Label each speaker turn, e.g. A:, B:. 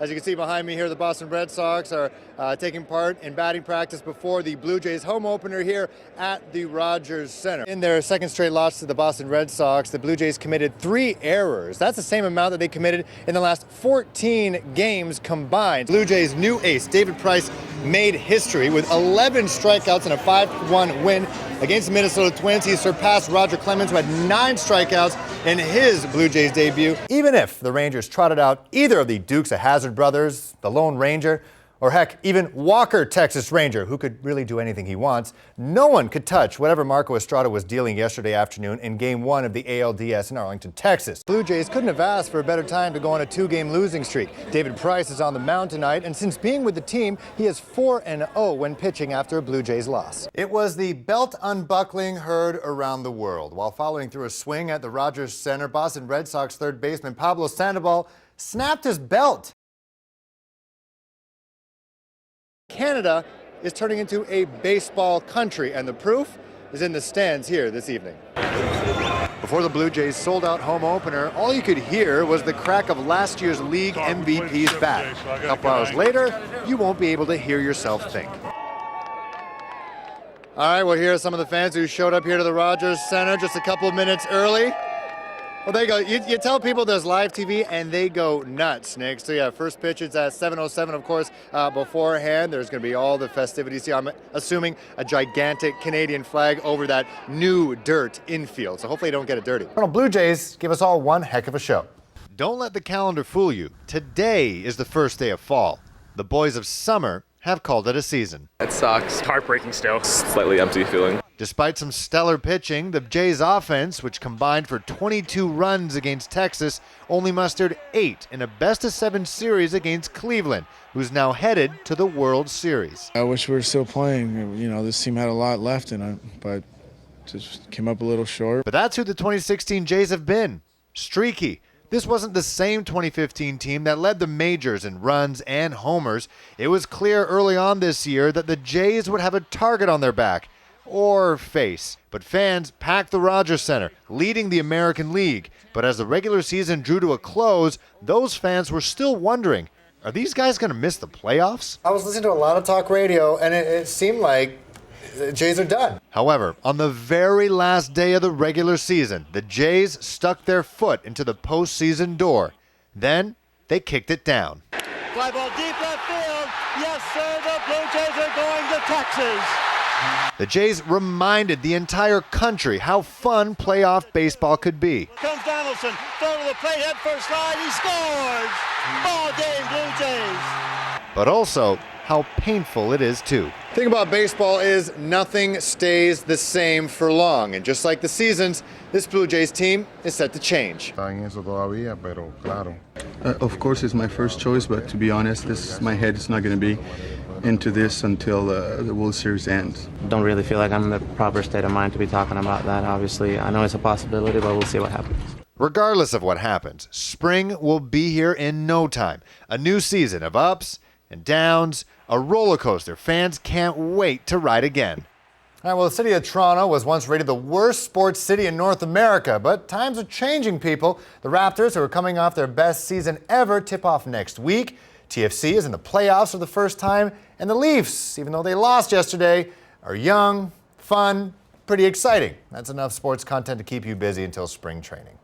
A: As you can see behind me here, the Boston Red Sox are taking part in batting practice before the Blue Jays home opener here at the Rogers Center. In their second straight loss to the Boston Red Sox, the Blue Jays committed 3 errors. That's the same amount that they committed in the last 14 games combined. Blue Jays' new ace, David Price, made history with 11 strikeouts and a 5-1 win against the Minnesota Twins. He surpassed Roger Clemens, who had 9 strikeouts in his Blue Jays debut. Even if the Rangers trotted out either of the Dukes of Hazzard brothers, the Lone Ranger, or heck, even Walker, Texas Ranger, who could really do anything he wants, no one could touch whatever Marco Estrada was dealing yesterday afternoon in Game 1 of the ALDS in Arlington, Texas. Blue Jays couldn't have asked for a better time to go on a 2-game losing streak. David Price is on the mound tonight, and since being with the team, he is 4-0 when pitching after a Blue Jays loss. It was the belt unbuckling heard around the world. While following through a swing at the Rogers Center, Boston Red Sox third baseman Pablo Sandoval snapped his belt. Canada is turning into a baseball country, and the proof is in the stands here this evening. Before the Blue Jays sold out home opener, all you could hear was the crack of last year's league MVP's bat. A couple hours later, you won't be able to hear yourself think. All right, well, here are some of the fans who showed up here to the Rogers Center just a couple of minutes early. Well, there you go. You tell people there's live TV, and they go nuts, Nick. So, yeah, first pitch is at 7:07, of course. Beforehand, there's going to be all the festivities here. I'm assuming a gigantic Canadian flag over that new dirt infield. So hopefully you don't get it dirty. Toronto Blue Jays give us all one heck of a show. Don't let the calendar fool you. Today is the first day of fall. The boys of summer have called it a season.
B: It sucks.
C: Heartbreaking still.
B: Slightly empty feeling.
A: Despite some stellar pitching, the Jays' offense, which combined for 22 runs against Texas, only mustered 8 in a best-of-7 series against Cleveland, who's now headed to the World Series.
D: I wish we were still playing. You know, this team had a lot left in it, but just came up a little short.
A: But that's who the 2016 Jays have been. Streaky. This wasn't the same 2015 team that led the majors in runs and homers. It was clear early on this year that the Jays would have a target on their back. Or face. But fans packed the Rogers Center, leading the American League. But as the regular season drew to a close, those fans were still wondering, are these guys going to miss the playoffs? I was listening to a lot of talk radio, and it seemed like the Jays are done. However, on the very last day of the regular season, the Jays stuck their foot into the postseason door. Then they kicked it down.
E: Fly ball deep left field. Yes, sir, the Blue Jays are going to Texas.
A: The Jays reminded the entire country how fun playoff baseball could be.
E: Comes Donaldson, throw to the plate, head first slide, he scores! Ball game, Blue Jays.
A: But also how painful it is too. The thing about baseball is nothing stays the same for long, and just like the seasons, this Blue Jays team is set to change.
F: Of course, it's my first choice, but to be honest, my head is not going to be into this until the World Series ends.
G: Don't really feel like I'm in the proper state of mind to be talking about that, obviously. I know it's a possibility, but we'll see what happens.
A: Regardless of what happens, spring will be here in no time. A new season of ups and downs, a roller coaster fans can't wait to ride again. All right, well, the city of Toronto was once rated the worst sports city in North America, but times are changing, people. The Raptors, who are coming off their best season ever, tip off next week. TFC is in the playoffs for the first time, and the Leafs, even though they lost yesterday, are young, fun, pretty exciting. That's enough sports content to keep you busy until spring training.